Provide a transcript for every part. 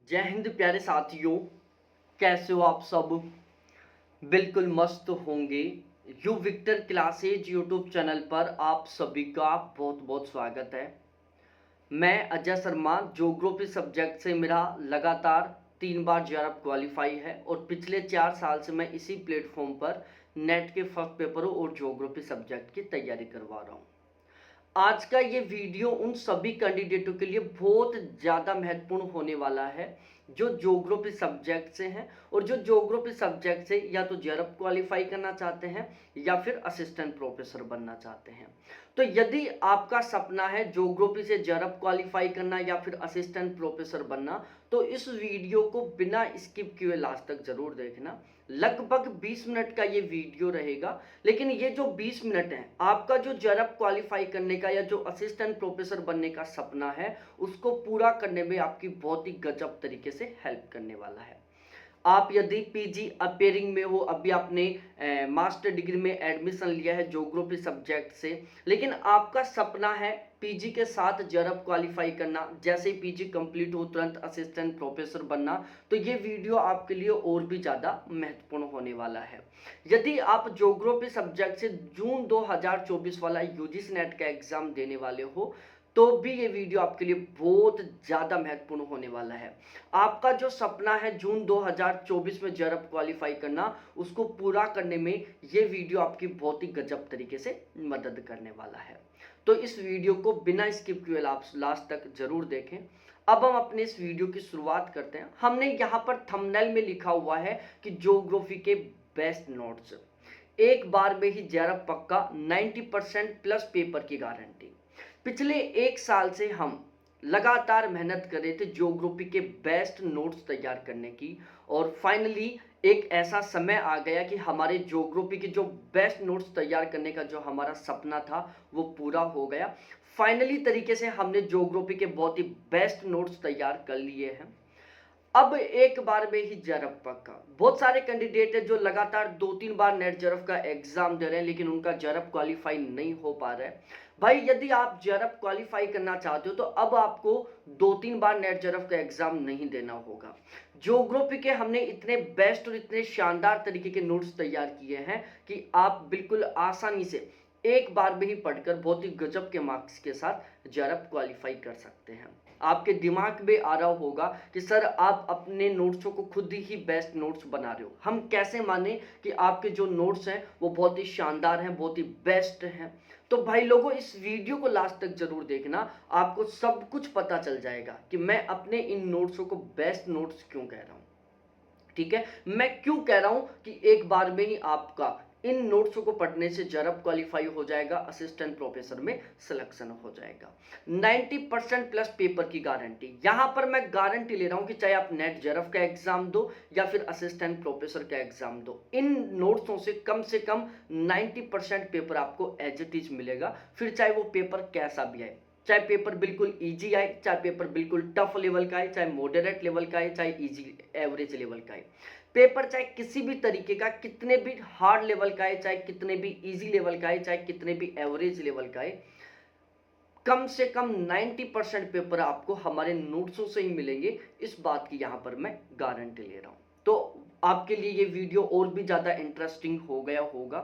जय हिंद प्यारे साथियों। कैसे हो आप सब? बिल्कुल मस्त होंगे। U Victor classes YouTube channel पर आप सभी का बहुत बहुत स्वागत है। मैं अजय शर्मा। ज्योग्राफी सब्जेक्ट से मेरा लगातार 3 बार जेआरएफ क्वालिफाई है और पिछले 4 साल से मैं इसी प्लेटफॉर्म पर नेट के फर्स्ट पेपरों और ज्योग्राफी सब्जेक्ट की तैयारी करवा रहा हूँ। आज का ये वीडियो उन सभी कैंडिडेटों के लिए बहुत ज़्यादा महत्वपूर्ण होने वाला है जो ज्योग्राफी सब्जेक्ट से हैं और जो ज्योग्राफी सब्जेक्ट से या तो जेआरएफ क्वालिफाई करना चाहते हैं या फिर असिस्टेंट प्रोफेसर बनना चाहते हैं। तो यदि आपका सपना है ज्योग्राफी से जेआरएफ क्वालिफाई करना या फिर असिस्टेंट प्रोफेसर बनना, तो इस वीडियो को बिना स्किप किए लास्ट तक जरूर देखना। लगभग 20 मिनट का ये वीडियो रहेगा, लेकिन ये जो 20 मिनट है आपका जो जेआरएफ क्वालिफाई करने का या जो असिस्टेंट प्रोफेसर बनने का सपना है उसको पूरा करने में आपकी बहुत ही गजब तरीके से हेल्प करने वाला है। आप यदि पीजी अपेयरिंग में हो, अभी आपने मास्टर डिग्री में एडमिशन लिया है ज्योग्राफी सब्जेक्ट से, लेकिन आपका सपना है पीजी के साथ जेआरएफ क्वालिफाई करना, जैसे ही पीजी कंप्लीट हो तुरंत असिस्टेंट प्रोफेसर बनना, तो ये वीडियो आपके लिए और भी ज़्यादा महत्वपूर्ण होने वाला है। यदि आप ज्योग्राफी सब्जेक्ट से जून 2024 वाला यूजीसी नेट का एग्जाम देने वाले हो तो भी ये वीडियो आपके लिए बहुत ज़्यादा महत्वपूर्ण होने वाला है। आपका जो सपना है जून 2024 में जेआरएफ क्वालिफाई करना, उसको पूरा करने में ये वीडियो आपकी बहुत ही गजब तरीके से मदद करने वाला है। तो इस वीडियो को बिना स्किप किए आप लास्ट तक जरूर देखें। अब हम अपने इस वीडियो की शुरुआत करते हैं। हमने यहाँ पर थंबनेल में लिखा हुआ है कि ज्योग्राफी के बेस्ट नोट्स, एक बार में ही जेआरएफ पक्का, 90% प्लस पेपर की गारंटी। पिछले 1 साल से हम लगातार मेहनत कर रहे थे ज्योग्राफी के बेस्ट नोट्स तैयार करने की, और फाइनली एक ऐसा समय आ गया कि हमारे ज्योग्राफी के जो बेस्ट नोट्स तैयार करने का जो हमारा सपना था वो पूरा हो गया। फाइनली तरीके से हमने ज्योग्राफी के बहुत ही बेस्ट नोट्स तैयार कर लिए हैं। अब एक बार में ही जेआरएफ पक्का। बहुत सारे कैंडिडेट हैं जो लगातार 2-3 बार नेट जेआरएफ का एग्जाम दे रहे हैं लेकिन उनका जेआरएफ क्वालिफाई नहीं हो पा रहा है। भाई यदि आप जेआरएफ क्वालिफाई करना चाहते हो तो अब आपको 2-3 बार नेट जेआरएफ का एग्जाम नहीं देना होगा। ज्योग्राफी के हमने इतने बेस्ट और इतने शानदार तरीके के नोट्स तैयार किए हैं कि आप बिल्कुल आसानी से एक बार में ही पढ़कर बहुत ही गजब के मार्क्स के साथ जेआरएफ क्वालिफाई कर सकते हैं। आपके दिमाग में आ रहा होगा कि सर आप अपने नोट्सों को खुद ही बेस्ट नोट्स बना रहे हो, हम कैसे माने कि आपके जो नोट्स हैं वो बहुत ही शानदार हैं, बहुत ही बेस्ट हैं। तो भाई लोगों, इस वीडियो को लास्ट तक जरूर देखना, आपको सब कुछ पता चल जाएगा कि मैं अपने इन नोट्सों को बेस्ट नोट्स क्यों कह रहा हूं। ठीक है, मैं क्यों कह रहा हूं कि एक बार में ही आपका इन नोट्सों को पढ़ने से जेआरएफ क्वालिफाई हो जाएगा, असिस्टेंट प्रोफेसर में सिलेक्शन हो जाएगा। 90% प्लस पेपर की गारंटी। यहां पर मैं गारंटी ले रहा हूं कि चाहे आप नेट जेआरएफ का एग्जाम दो या फिर असिस्टेंट प्रोफेसर का एग्जाम दो, इन नोट्सों से कम 90% पेपर आपको एज इट इज मिलेगा, फिर चाहे वो पेपर कैसा भी आए। चाहे पेपर बिल्कुल इजी आए, चाहे पेपर बिल्कुल टफ लेवल का आए, चाहे मॉडरेट लेवल का आए, चाहे इजी एवरेज लेवल का आए। पेपर चाहे किसी भी तरीके का, कितने भी हार्ड लेवल का है, चाहे कितने भी इजी लेवल का है, चाहे कितने भी एवरेज लेवल का है, कम से कम 90% पेपर आपको हमारे नोट्सों से ही मिलेंगे। इस बात की यहां पर मैं गारंटी ले रहा हूं। तो आपके लिए ये वीडियो और भी ज़्यादा इंटरेस्टिंग हो गया होगा,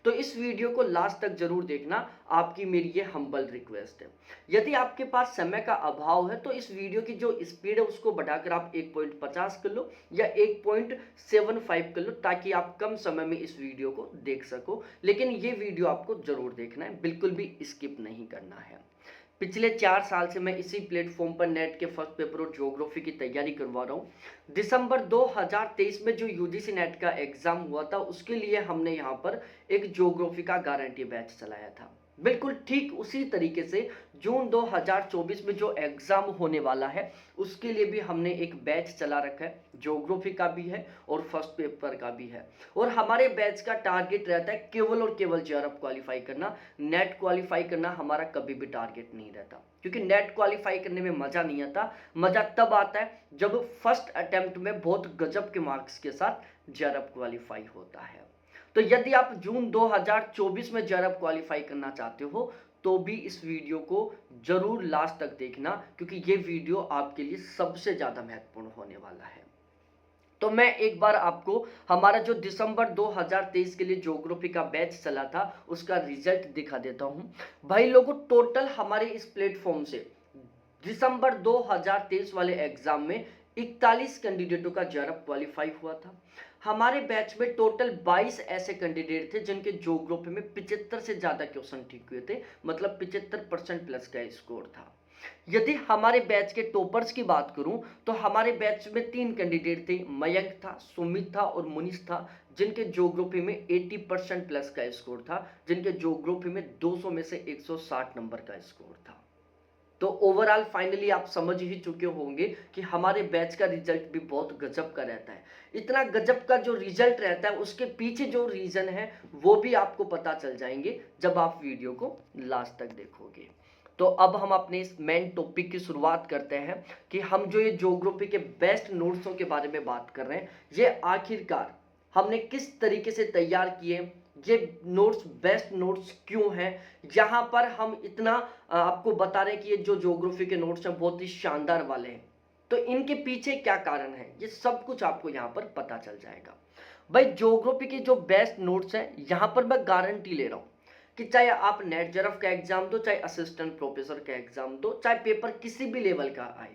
तो इस वीडियो को लास्ट तक जरूर देखना, आपकी मेरी ये हम्बल रिक्वेस्ट है। यदि आपके पास समय का अभाव है तो इस वीडियो की जो स्पीड है उसको बढ़ाकर आप 1.50 कर लो या 1.75 कर लो, ताकि आप कम समय में इस वीडियो को देख सको। लेकिन ये वीडियो आपको जरूर देखना है, बिल्कुल भी स्किप नहीं करना है। पिछले 4 साल से मैं इसी प्लेटफॉर्म पर नेट के फर्स्ट पेपर और ज्योग्राफी की तैयारी करवा रहा हूँ। दिसंबर 2023 में जो यूजीसी नेट का एग्जाम हुआ था उसके लिए हमने यहाँ पर एक ज्योग्राफी का गारंटी बैच चलाया था। बिल्कुल ठीक उसी तरीके से जून 2024 में जो एग्जाम होने वाला है उसके लिए भी हमने एक बैच चला रखा है, ज्योग्राफी का भी है और फर्स्ट पेपर का भी है। और हमारे बैच का टारगेट रहता है केवल और केवल जेआरएफ क्वालिफाई करना, नेट क्वालिफाई करना हमारा कभी भी टारगेट नहीं रहता। क्योंकि नेट क्वालिफाई करने में मजा नहीं आता, मजा तब आता है जब फर्स्ट अटेम्प्ट में बहुत गजब के मार्क्स के साथ जेआरएफ क्वालिफाई होता है। तो यदि आप जून 2024 में जेआरएफ क्वालिफाई करना चाहते हो तो भी इस वीडियो को जरूर लास्ट तक देखना, क्योंकि ये वीडियो आपके लिए सबसे ज़्यादा महत्वपूर्ण होने वाला है। तो मैं एक बार आपको हमारा जो दिसंबर 2023 के लिए ज्योग्राफी का बैच चला था उसका रिजल्ट दिखा देता हूं। भाई लोगों, टोटल हमारे इस प्लेटफॉर्म से दिसंबर 2023 वाले एग्जाम में 41 कैंडिडेटों का जेआरएफ क्वालिफाई हुआ था। हमारे बैच में टोटल 22 ऐसे कैंडिडेट थे जिनके ज्योग्राफी में 75 से ज्यादा क्वेश्चन ठीक हुए थे, मतलब 75% प्लस का स्कोर था। यदि हमारे बैच के टॉपर्स की बात करूं तो हमारे बैच में 3 कैंडिडेट थे, मयंक था, सुमित था और मुनीष था, जिनके ज्योग्राफी में 80% प्लस का स्कोर था, जिनके ज्योग्राफी में 200 में से 160 नंबर का स्कोर था। तो ओवरऑल फाइनली आप समझ ही चुके होंगे कि हमारे बैच का रिजल्ट भी बहुत गजब का रहता है। इतना गजब का जो रिजल्ट रहता है उसके पीछे जो रीजन है वो भी आपको पता चल जाएंगे जब आप वीडियो को लास्ट तक देखोगे। तो अब हम अपने इस मेन टॉपिक की शुरुआत करते हैं कि हम जो ये ज्योग्राफी के बेस्ट नोट्सों के बारे में बात कर रहे हैं, ये आखिरकार हमने किस तरीके से तैयार किए, ये नोट्स बेस्ट नोट्स क्यों हैं, यहाँ पर हम इतना आपको बता रहे हैं कि ये जो ज्योग्राफी के नोट्स हैं बहुत ही शानदार वाले हैं, तो इनके पीछे क्या कारण है ये सब कुछ आपको यहाँ पर पता चल जाएगा। भाई ज्योग्राफी के जो बेस्ट नोट्स हैं यहाँ पर मैं गारंटी ले रहा हूँ कि चाहे आप नेट जेआरएफ का एग्जाम दो, चाहे असिस्टेंट प्रोफेसर का एग्जाम दो, चाहे पेपर किसी भी लेवल का आए,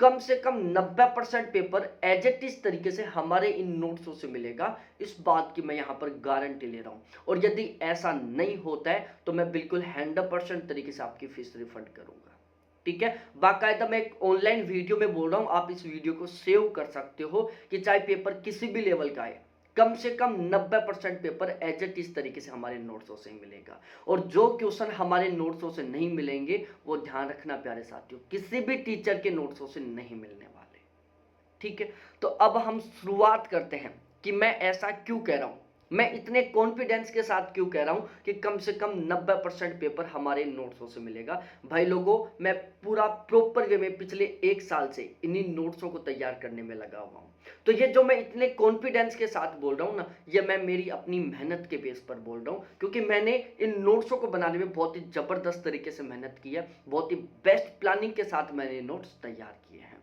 कम से कम 90% पेपर एज इट इज तरीके से हमारे इन नोट्सों से मिलेगा। इस बात की मैं यहाँ पर गारंटी ले रहा हूँ, और यदि ऐसा नहीं होता है तो मैं बिल्कुल 100% तरीके से आपकी फीस रिफंड करूंगा। ठीक है, बाकायदा मैं एक ऑनलाइन वीडियो में बोल रहा हूँ, आप इस वीडियो को सेव कर सकते हो कि चाहे पेपर किसी भी लेवल का आए, कम से कम 90% पेपर एज इट इस तरीके से हमारे नोट्सों से मिलेगा। और जो क्वेश्चन हमारे नोट्सों से नहीं मिलेंगे वो ध्यान रखना प्यारे साथियों, किसी भी टीचर के नोट्सों से नहीं मिलने वाले। ठीक है, तो अब हम शुरुआत करते हैं कि मैं ऐसा क्यों कह रहा हूं, मैं इतने कॉन्फिडेंस के साथ क्यों कह रहा हूं कि कम से कम 90% पेपर हमारे नोट्सों से मिलेगा। भाई लोगों, मैं पूरा प्रॉपर वे में पिछले 1 साल से इन्हीं नोट्सों को तैयार करने में लगा हुआ हूं। तो ये जो मैं इतने कॉन्फिडेंस के साथ बोल रहा हूं ना, ये मैं मेरी अपनी मेहनत के बेस पर बोल रहा हूं, क्योंकि मैंने इन नोट्सों को बनाने में बहुत ही जबरदस्त तरीके से मेहनत की है, बहुत ही बेस्ट प्लानिंग के साथ मैंने नोट्स तैयार किए हैं।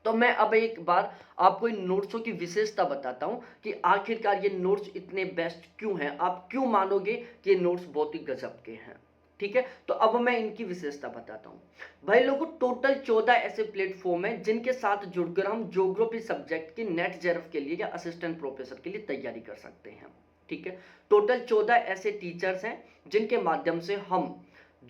तो मैं अब एक बार आपको इन नोट्सों की विशेषता बताता हूं कि आखिरकार ये नोट्स इतने बेस्ट क्यों हैं, आप क्यों मानोगे कि ये नोट्स बहुत ही गजब के हैं। ठीक है, तो अब मैं इनकी विशेषता बताता हूं। भाई लोगों, टोटल 14 ऐसे प्लेटफॉर्म हैं जिनके साथ जुड़कर हम ज्योग्राफी सब्जेक्ट के नेट जेआरएफ के लिए या असिस्टेंट प्रोफेसर के लिए तैयारी कर सकते हैं। ठीक है, टोटल 14 ऐसे टीचर्स हैं जिनके माध्यम से हम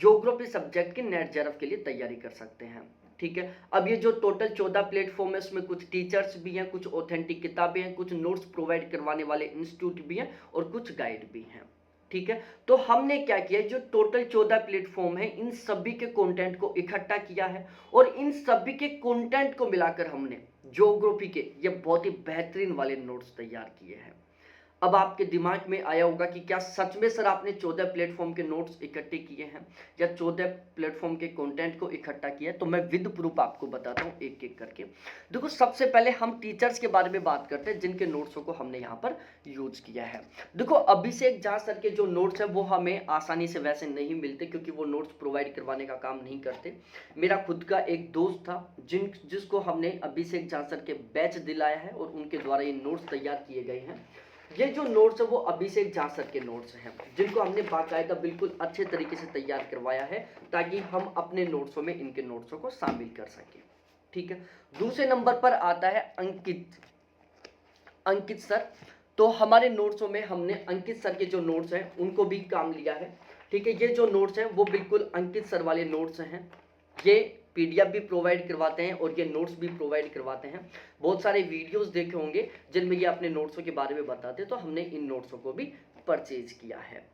ज्योग्राफी सब्जेक्ट के नेट जेआरएफ के लिए तैयारी कर सकते हैं। ठीक है, अब ये जो टोटल 14 प्लेटफॉर्म है उसमें कुछ टीचर्स भी हैं, कुछ ऑथेंटिक किताबें हैं, कुछ नोट्स प्रोवाइड करवाने वाले इंस्टीट्यूट भी हैं और कुछ गाइड भी हैं। ठीक है, तो हमने क्या किया, जो टोटल 14 प्लेटफॉर्म है इन सभी के कंटेंट को इकट्ठा किया है और इन सभी के कंटेंट को मिलाकर हमने ज्योग्राफी के ये बहुत ही बेहतरीन वाले नोट्स तैयार किए हैं। अब आपके दिमाग में आया होगा कि क्या सच में सर आपने 14 प्लेटफॉर्म के नोट्स इकट्ठे किए हैं या 14 प्लेटफॉर्म के कंटेंट को इकट्ठा किया है? तो मैं विद प्रूफ आपको बताता हूं एक एक करके। देखो, सबसे पहले हम टीचर्स के बारे में बात करते हैं जिनके नोट्सों को हमने यहाँ पर यूज किया है। देखो, अभिषेक झा सर के जो नोट्स हैं वो हमें आसानी से वैसे नहीं मिलते, क्योंकि वो नोट्स प्रोवाइड करवाने का काम नहीं करते। मेरा खुद का एक दोस्त था जिसको हमने अभिषेक झा सर के बैच दिलाया है और उनके द्वारा ये नोट्स तैयार किए गए हैं। ये जो नोट्स है वो अभिषेक झा सर के नोट्स हैं, जिनको हमने बाकायदा बिल्कुल अच्छे तरीके से तैयार करवाया है ताकि हम अपने नोट्सों में इनके नोट्सों को शामिल कर सकें। ठीक है, दूसरे नंबर पर आता है अंकित सर। तो हमारे नोट्सों में हमने अंकित सर के जो नोट्स हैं उनको भी काम लिया है। ठीक है, ये जो नोट्स हैं वो बिल्कुल अंकित सर वाले नोट्स हैं। ये पीडीएफ भी प्रोवाइड करवाते हैं और ये नोट्स भी प्रोवाइड करवाते हैं। बहुत सारे वीडियोस देखे होंगे जिनमें ये अपने नोट्सों के बारे में बताते हैं, तो हमने इन नोट्सों को भी परचेज किया है।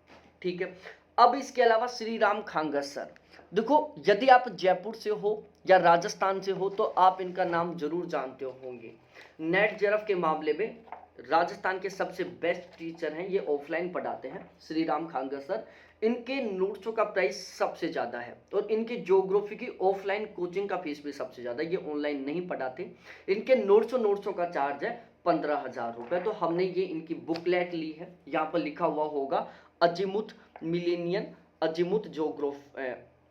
ठीक है, अब इसके अलावा श्री राम खांगस सर। देखो, यदि आप जयपुर से हो या राजस्थान से हो तो आप इनका नाम जरूर जानते होंगे। नेट जेआरएफ के मामले में राजस्थान के सबसे बेस्ट टीचर हैं, ये ऑफलाइन पढ़ाते हैं, श्री राम खांगस सर। इनके नोट्सों का प्राइस सबसे ज़्यादा है और इनकी ज्योग्राफी की ऑफलाइन कोचिंग का फीस भी सबसे ज़्यादा, ये ऑनलाइन नहीं पढ़ाते। इनके नोट्सों का चार्ज है 15,000 रुपये। तो हमने ये इनकी बुकलेट ली है, यहाँ पर लिखा हुआ होगा अजीमुथ मिलेनियन अजीमुथ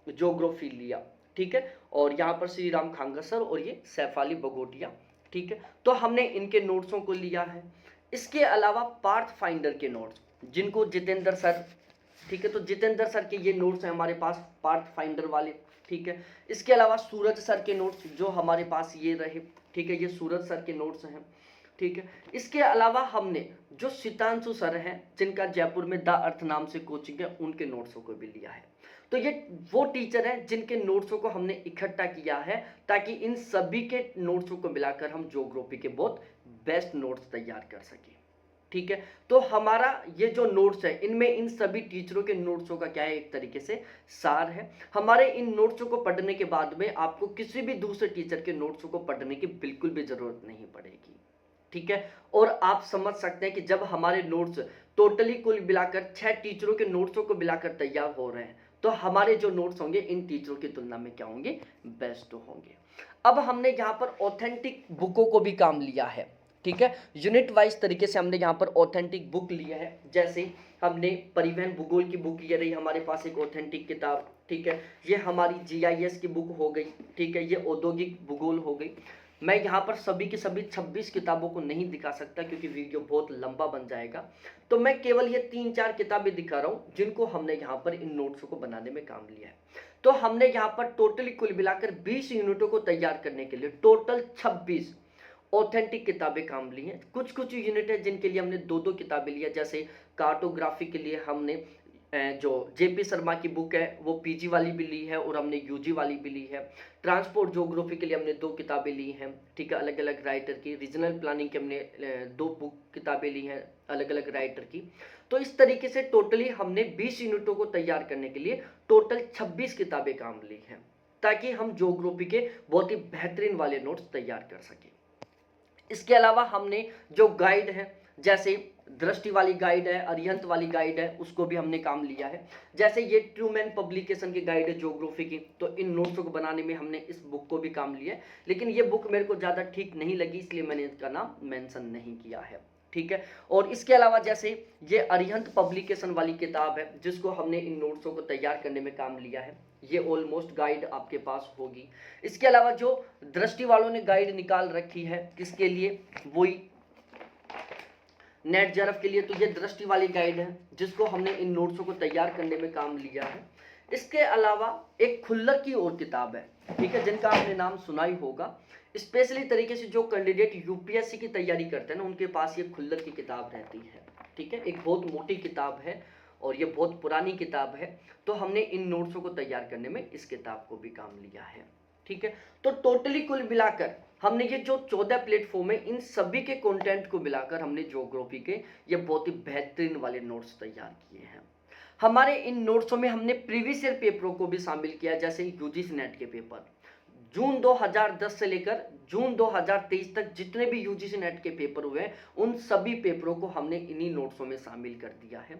जोग्राफिलिया, ठीक है। और यहाँ पर श्री राम खांगा सर और ये सैफ अली बगोटिया, ठीक है। तो हमने इनके नोट्सों को लिया है। इसके अलावा पार्थ फाइंडर के नोट्स, जिनको जितेंद्र सर, ठीक है, तो जितेंद्र सर के ये नोट्स हैं हमारे पास पार्थ फाइंडर वाले, ठीक है। इसके अलावा सूरज सर के नोट्स जो हमारे पास ये रहे, ठीक है, ये सूरज सर के नोट्स हैं, ठीक है। इसके अलावा हमने जो सितांशु सर हैं जिनका जयपुर में द अर्थ नाम से कोचिंग है, उनके नोट्सों को भी लिया है। तो ये वो टीचर हैं जिनके नोट्सों को हमने इकट्ठा किया है ताकि इन सभी के नोट्सों को मिलाकर हम ज्योग्राफी के बहुत बेस्ट नोट्स तैयार कर सकें, ठीक है। तो हमारा ये जो नोट्स है इनमें इन सभी टीचरों के नोट्सों का क्या है, एक तरीके से सार है। हमारे इन नोट्सों को पढ़ने के बाद में आपको किसी भी दूसरे टीचर के नोट्सों को पढ़ने की बिल्कुल भी जरूरत नहीं पड़ेगी, ठीक है। और आप समझ सकते हैं कि जब हमारे नोट्स टोटली कुल मिलाकर 6 टीचरों के नोट्सों को मिलाकर तैयार हो रहे हैं तो हमारे जो नोट्स होंगे इन टीचरों की तुलना में क्या होंगे, बेस्ट होंगे। अब हमने यहाँ पर ऑथेंटिक बुकों को भी काम लिया है, ठीक है। यूनिट वाइज तरीके से हमने यहाँ पर ऑथेंटिक बुक लिया है। जैसे हमने परिवहन भूगोल की बुक ये रही हमारे पास एक ऑथेंटिक किताब, ठीक है। ये हमारी GIS की बुक हो गई, ठीक है। ये औद्योगिक भूगोल हो गई। मैं यहाँ पर सभी की सभी 26 किताबों को नहीं दिखा सकता क्योंकि वीडियो बहुत लंबा बन जाएगा, तो मैं केवल ये 3-4 किताबें दिखा रहा हूँ जिनको हमने यहाँ पर इन नोट्सों को बनाने में काम लिया है। तो हमने यहाँ पर टोटली कुल मिलाकर 20 यूनिटों को तैयार करने के लिए टोटल 26 ऑथेंटिक किताबें काम ली हैं। कुछ कुछ यूनिट है जिनके लिए हमने 2-2 किताबें ली है। जैसे कार्टोग्राफी के लिए हमने जो JP शर्मा की बुक है वो PG वाली भी ली है और हमने UG वाली भी ली है। ट्रांसपोर्ट ज्योग्राफी के लिए हमने 2 किताबें ली हैं, ठीक है, अलग अलग राइटर की। रीजनल प्लानिंग के हमने 2 बुक किताबें ली हैं अलग अलग राइटर की। तो इस तरीके से टोटली हमने 20 यूनिटों को तैयार करने के लिए टोटल 26 किताबें काम ली हैं ताकि हम ज्योग्राफी के बहुत ही बेहतरीन वाले नोट्स तैयार कर सकें। इसके अलावा हमने जो गाइड है, जैसे दृष्टि वाली गाइड है, अरिहंत वाली गाइड है, उसको भी हमने काम लिया है। जैसे ये ट्रूमैन पब्लिकेशन की गाइड है ज्योग्राफी की, तो इन नोट्सों को बनाने में हमने इस बुक को भी काम लिया है। लेकिन ये बुक मेरे को ज़्यादा ठीक नहीं लगी इसलिए मैंने इसका नाम मेंशन नहीं किया है, ठीक है। और इसके अलावा जैसे ये अरिहंत पब्लिकेशन वाली किताब है जिसको हमने इन नोट्सों को तैयार करने में काम लिया है, ये ऑलमोस्ट गाइड आपके पास होगी। इसके अलावा जो दृष्टि वालों ने गाइड निकाल रखी है किसके लिए, वही नेट JRF के लिए, तो ये दृष्टि वाली गाइड है जिसको हमने इन नोट्सों को तैयार करने में काम लिया है। इसके अलावा एक खुल्लर की और किताब है, ठीक है, जिनका आपने नाम सुना ही होगा। स्पेशली तरीके से जो कैंडिडेट UPSC की तैयारी करते हैं ना उनके पास ये खुल्लर की किताब रहती है, ठीक है। एक बहुत मोटी किताब है और ये बहुत पुरानी किताब है, तो हमने इन नोट्सों को तैयार करने में इस किताब को भी काम लिया है, ठीक है। तो टोटली कुल मिलाकर हमने ये जो 14 प्लेटफॉर्म है इन सभी के कंटेंट को मिलाकर हमने ज्योग्राफी के ये बहुत ही बेहतरीन वाले नोट्स तैयार किए हैं। हमारे इन नोट्सों में हमने प्रीवियस ईयर पेपरों को भी शामिल किया, जैसे UGC नेट के पेपर जून 2010 से लेकर जून 2023 तक जितने भी UGC नेट के पेपर हुए हैं उन सभी पेपरों को हमने इन्हीं नोट्सों में शामिल कर दिया है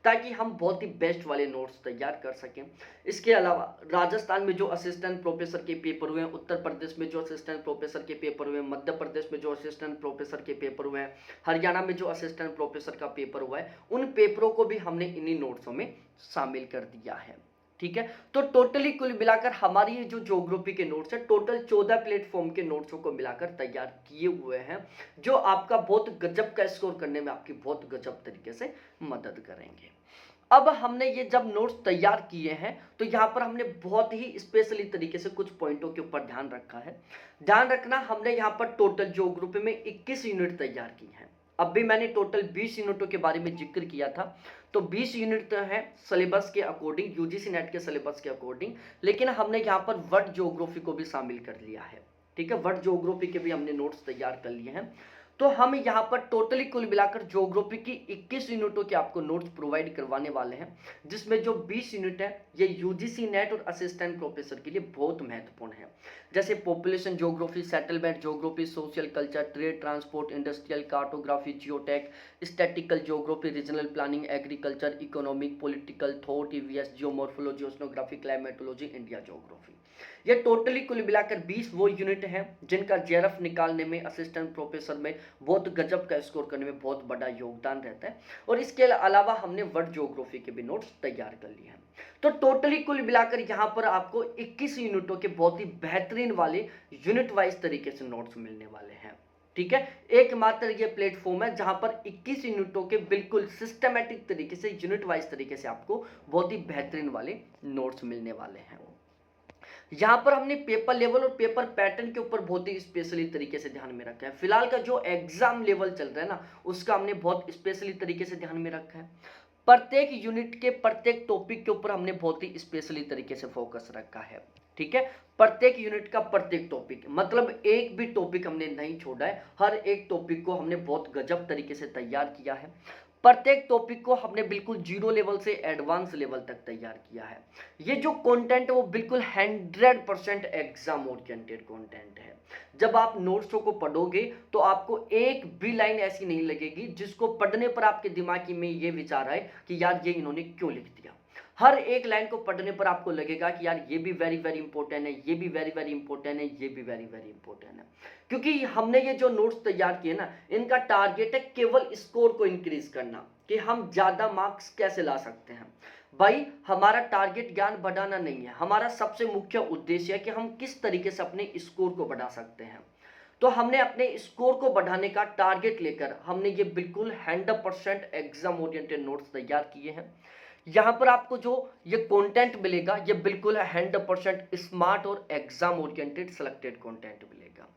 ताकि हम बहुत ही बेस्ट वाले नोट्स तैयार कर सकें। इसके अलावा राजस्थान में जो असिस्टेंट प्रोफेसर के पेपर हुए हैं, उत्तर प्रदेश में जो असिस्टेंट प्रोफेसर के पेपर हुए हैं, मध्य प्रदेश में जो असिस्टेंट प्रोफेसर के पेपर हुए हैं, हरियाणा में जो असिस्टेंट प्रोफेसर का पेपर हुआ है, उन पेपरों को भी हमने इन्हीं नोट्सों में शामिल कर दिया है, ठीक है। तो टोटली कुल मिलाकर हमारी ये जो ज्योग्राफी के नोट्स है टोटल 14 प्लेटफॉर्म के नोट्सों को मिलाकर तैयार किए हुए हैं जो आपका बहुत गजब का स्कोर करने में आपकी बहुत गजब तरीके से मदद करेंगे। अब हमने ये जब नोट्स तैयार किए हैं तो यहाँ पर हमने बहुत ही स्पेशली तरीके से कुछ पॉइंटों के ऊपर ध्यान रखा है। ध्यान रखना, हमने यहाँ पर टोटल ज्योग्राफी में 21 यूनिट तैयार की है। अब भी मैंने टोटल 20 यूनिटों के बारे में जिक्र किया था, तो 20 यूनिट तो है सिलेबस के अकॉर्डिंग, UGC नेट के सिलेबस के अकॉर्डिंग, लेकिन हमने यहाँ पर वर्ल्ड ज्योग्राफी को भी शामिल कर लिया है, ठीक है। वर्ल्ड ज्योग्राफी के भी हमने नोट्स तैयार कर लिए हैं। तो हम यहाँ पर टोटली कुल मिलाकर ज्योग्राफी की 21 यूनिटों के आपको नोट्स प्रोवाइड करवाने वाले हैं, जिसमें जो 20 यूनिट है ये UGC नेट और असिस्टेंट प्रोफेसर के लिए बहुत महत्वपूर्ण है। जैसे population geography, settlement geography, social culture, trade, transport, industrial, cartography, geotech, statistical geography, regional planning, agriculture, economic, political, thought, EVS, geomorphology, oceanography, climatology, India geography. ये टोटली कुल मिलाकर 20 वो यूनिट हैं जिनका जेआरएफ निकालने में, असिस्टेंट प्रोफेसर में बहुत गजब का स्कोर करने में बहुत बड़ा योगदान रहता है। और इसके अलावा हमने वर्ल्ड ज्योग्राफी के भी नोट्स तैयार कर लिए हैं। तो टोटली कुल मिलाकर यहाँ पर आपको 21 यूनिटों के बहुत ही बेहतरीन वाले यूनिट वाइज तरीके से नोट्स मिलने वाले हैं। ठीक है, एकमात्र ये प्लेटफॉर्म है जहां पर 21 यूनिटों के बिल्कुल सिस्टमैटिक तरीके से, यूनिट वाइज तरीके से आपको बहुत ही बेहतरीन वाले नोट्स मिलने वाले हैं। यहाँ पर हमने पेपर लेवल और पेपर पैटर्न के ऊपर बहुत ही स्पेशली तरीके से ध्यान में रखा है। फिलहाल का जो एग्जाम लेवल चल रहा है ना, उसका हमने बहुत स्पेशली तरीके से ध्यान में रखा है। प्रत्येक यूनिट के प्रत्येक टॉपिक के ऊपर हमने बहुत ही स्पेशली तरीके से फोकस रखा है। ठीक है, प्रत्येक यूनिट का प्रत्येक टॉपिक, मतलब एक भी टॉपिक हमने नहीं छोड़ा है। हर एक टॉपिक को हमने बहुत गजब तरीके से तैयार किया है। प्रत्येक टॉपिक को हमने बिल्कुल जीरो लेवल से एडवांस लेवल तक तैयार किया है। ये जो कंटेंट है वो बिल्कुल 100% एग्जाम ओरिएंटेड कंटेंट है। जब आप नोट्सों को पढ़ोगे तो आपको एक भी लाइन ऐसी नहीं लगेगी जिसको पढ़ने पर आपके दिमाग में ये विचार आए कि यार ये इन्होंने क्यों लिख दिया। हर एक लाइन को पढ़ने पर आपको लगेगा कि यार ये भी वेरी वेरी इंपॉर्टेंट है, ये भी वेरी वेरी इंपॉर्टेंट है, ये भी वेरी वेरी इंपॉर्टेंट है। क्योंकि हमने ये जो नोट्स तैयार किए ना, इनका टारगेट है केवल स्कोर को इंक्रीज करना, कि हम ज्यादा मार्क्स कैसे ला सकते हैं। भाई हमारा टारगेट ज्ञान बढ़ाना नहीं है, हमारा सबसे मुख्य उद्देश्य है कि हम किस तरीके से अपने स्कोर को बढ़ा सकते हैं। तो हमने अपने स्कोर को बढ़ाने का टारगेट लेकर हमने ये बिल्कुल 100% एग्जाम ओरिएंटेड नोट्स तैयार किए हैं। यहाँ पर आपको जो ये कंटेंट मिलेगा ये बिल्कुल 100% स्मार्ट और एग्जाम ओरिएंटेड सिलेक्टेड कंटेंट मिलेगा।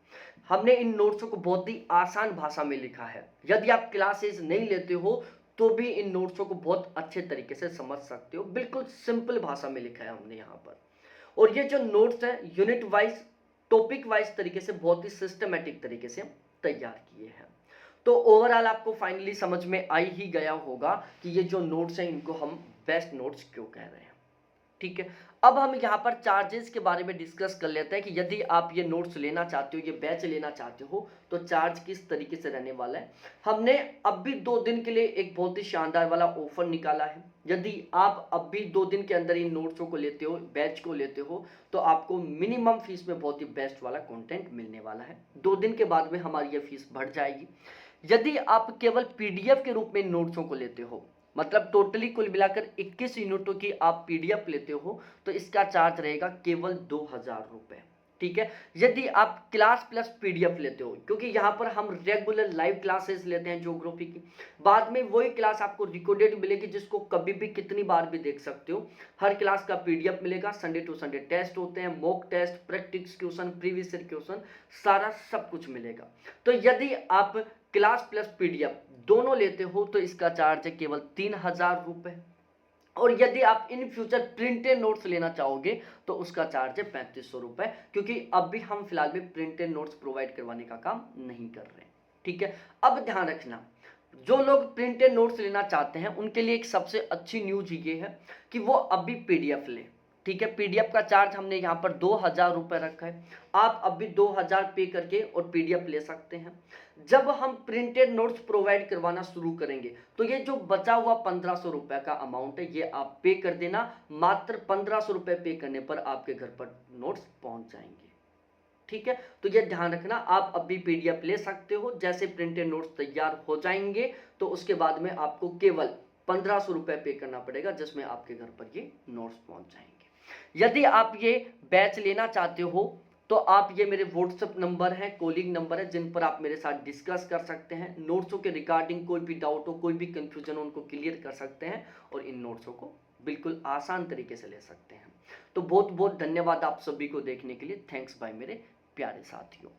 हमने इन नोट्सों को बहुत ही आसान भाषा में लिखा है। यदि आप क्लासेस नहीं लेते हो तो भी इन नोट्सों को बहुत अच्छे तरीके से समझ सकते हो। बिल्कुल सिंपल भाषा में लिखा है हमने यहाँ पर। और ये जो नोट्स है यूनिट वाइज, टॉपिक वाइज तरीके से बहुत ही सिस्टमेटिक तरीके से तैयार किए हैं। तो ओवरऑल आपको फाइनली समझ में आ ही गया होगा कि ये जो नोट्स हैं इनको हम बेस्ट नोट्स क्यों कह रहे हैं। ठीक है, अब हम यहाँ पर चार्जेस के बारे में डिस्कस कर लेते हैं कि यदि आप ये नोट्स लेना चाहते हो, ये बैच लेना चाहते हो, तो चार्ज किस तरीके से रहने वाला है। हमने अब भी 2 दिन के लिए एक बहुत ही शानदार वाला ऑफर निकाला है। यदि आप अब भी 2 दिन के अंदर इन नोट्सों को लेते हो, बैच को लेते हो, तो आपको मिनिमम फीस में बहुत ही बेस्ट वाला कंटेंट मिलने वाला है। 2 दिन के बाद में हमारी ये फीस बढ़ जाएगी। यदि आप केवल पीडीएफ के रूप में इन नोट्सों को लेते हो, मतलब टोटली कुल मिलाकर 21 यूनिटों की आप पीडीएफ लेते हो, तो इसका चार्ज रहेगा केवल 2000 रुपये। ठीक है, यदि आप क्लास प्लस पीडीएफ लेते हो, क्योंकि यहाँ पर हम रेगुलर लाइव क्लासेस लेते हैं ज्योग्राफी की, बाद में वही क्लास आपको रिकॉर्डेड मिलेगी जिसको कभी भी कितनी बार भी देख सकते हो। हर क्लास का पीडीएफ मिलेगा, संडे टू संडे टेस्ट होते हैं, mock test, practice question, previous year question, सारा सब कुछ मिलेगा। तो यदि आप क्लास प्लस पीडीएफ दोनों लेते हो तो इसका चार्ज है केवल 3000 रुपये। और यदि आप इन फ्यूचर प्रिंटेड नोट्स लेना चाहोगे तो उसका चार्ज है 3500 रुपये, क्योंकि अब भी हम फिलहाल में प्रिंटेड नोट्स प्रोवाइड करवाने का काम नहीं कर रहे। ठीक है, अब ध्यान रखना, जो लोग प्रिंटेड नोट्स लेना चाहते हैं उनके लिए एक सबसे अच्छी न्यूज ये है कि वो अभी पीडीएफ ले। ठीक है, पीडीएफ का चार्ज हमने यहाँ पर 2000 रुपये रखा है। आप अभी 2000 पे करके और पीडीएफ ले सकते हैं। जब हम प्रिंटेड नोट्स प्रोवाइड करवाना शुरू करेंगे तो ये जो बचा हुआ 1500 रुपये का अमाउंट है ये आप पे कर देना। मात्र 1500 रुपये पे करने पर आपके घर पर नोट्स पहुंच जाएंगे। ठीक है, तो ये ध्यान रखना, आप अभी पीडीएफ ले सकते हो। जैसे प्रिंटेड नोट्स तैयार हो जाएंगे तो उसके बाद में आपको केवल 1500 रुपये पे करना पड़ेगा, जिसमें आपके घर पर ये नोट्स पहुंच जाएंगे। यदि आप ये बैच लेना चाहते हो तो आप ये मेरे व्हाट्सएप नंबर है, कॉलिंग नंबर है, जिन पर आप मेरे साथ डिस्कस कर सकते हैं। नोट्सों के रिगार्डिंग कोई भी डाउट हो, कोई भी कंफ्यूजन हो, उनको क्लियर कर सकते हैं और इन नोट्सों को बिल्कुल आसान तरीके से ले सकते हैं। तो बहुत बहुत धन्यवाद आप सभी को देखने के लिए। थैंक्स बाय मेरे प्यारे साथियों।